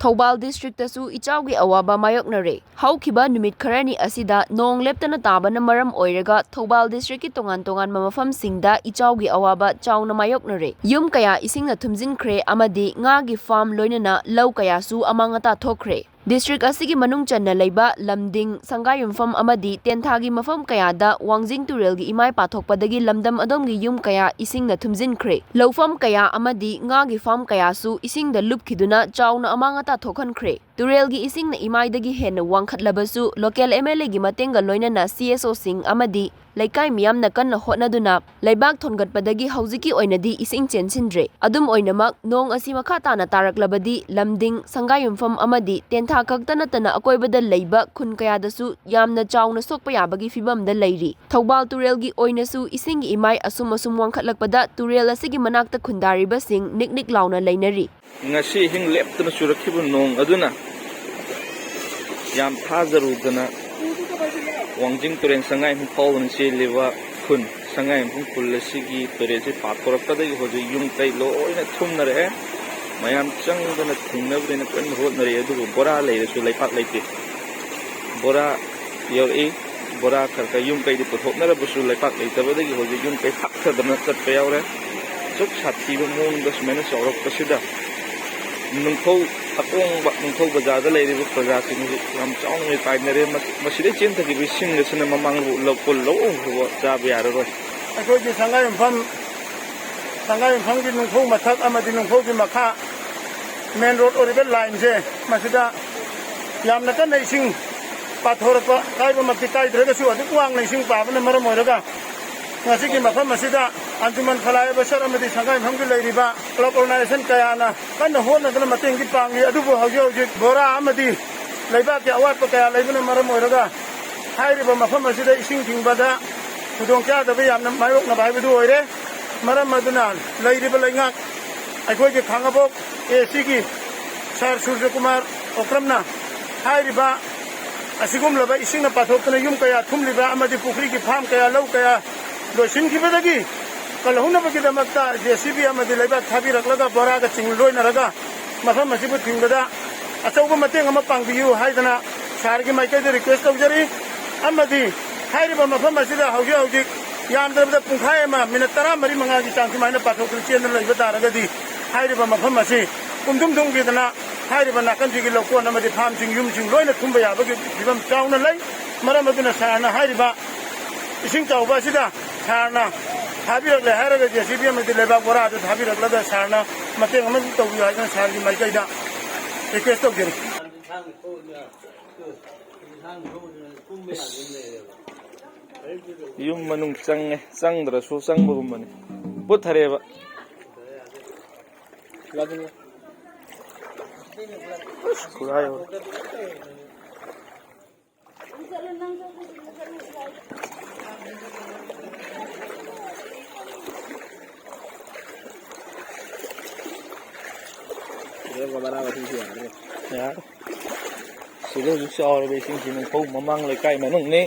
Thobal district tasu ichaugi awaba mayoknare. Haukiba numit kharani asida nong leptana tabana maram oiraga Thobal district ki tongan mamafam singda ichaugi awaba chauna mayoknare. Yum kaya Eshingna Thumjinkhre Amadi Ngagi farm loinana lau Kayasu Amang Thokkhre. District asigi manung channa leiba lamding sangayumfam amadi tenthagi mafam kayada wangjing turelgi imai pathokpadagi lamdam adomgi yum kaya Eshingna Thumjinkhre. Laufam kaya amadi ngagi farm kayasu isingda lupkhiduna chauna amangata thokhankhre. Turelgi isingna imaidagi henna wangkhatlabasu local MLA gi matenga loinana CSO sing amadi laikai miyamna kanna hotnaduna laibak thongatpadagi haujiki oinadi ising chensinre. Adum oinamak nong asi makha tana taraklabadi lamding sangayumfam amadi tentha kaktana tana akoibada leiba khun kayadasu yamna chauna sokpa yabagi fibamda leiri. Thobal turelgi oinasu isingi imai asum wangkhatlakpada turel asigi manakta khundariba sing niknik launa leinari. Ngasi hing leptana surakhibu nong aduna yam thajarudana wangjing turen sangai hum pawn se lewa khun sangai hum kullasigi tore se pathorakpadagi hoji yung kai lo oina thumnare mayam changdana thungnabdena kan hotnare adu bora leiresu leipak leite bora yori bora kharka yung kai di puthoknara busu leipak leitabadagi hoji yung kai phakthadana chatpa yaure chok sathiba mong das mena sorok pasida nungkhau akong nungkhau bazada leiribu projati ni ram chaung ngai painare maside chen thagi bising lesna mamang lokol lo ho jabe yaroi akoi ji sangai pham gi nungkhau mathak amadi nungkhau gi makha main road oribe line je masida yamna ka nei sing pathorpa kaiba makti kai draga su adu wang nei sing pa bana maram oiraga ngasi gi mafam masida anjuman khalai basar amadi sangai pham gi leiriba club organization kayana kan hona dana mateng gi pangi adu bo haujo ji bora amadi leiba ke awat pa kaya leibana maram oiraga hairiba mafam masida ising tingbada khudong kya da yamna mayok na bai bu oire maram maduna leiriba leingak akoi gi khangabok sigi sar surya kumar okramna hairiba asigum laba isingna pathokna yum kaya thumliba amadi pukhri gi farm kaya lau kaya loisin khibadagi kalhuna bagi damakta JCB amadi leiba thabi raklaga bora ga chingloina raga mafam masibu thingada achauba mateng ama pangbiyu haidana sargi maike de request tawjari amadi hairiba mafam masida hauji yamdabda pungkhai ma minute 10 manga gi changki maina pathokna chen leiba taragadi hairiba mafam masi kumdum dung gi dana hairiba nakan jigi lokon amadi farm jing yum jing loina thumba yabagi dibam chauna lai maramaduna sana hairiba ising tawba sida sarna thabirak le haraga JCB amadi leba bora adu thabirak lada sarna mateng amadi tawbi haina sargi maikaida request tawjari yung manung changdra so changbagum mani puthareba kurayo ya sudah bisa orang besing sini kau memang lekai manung ni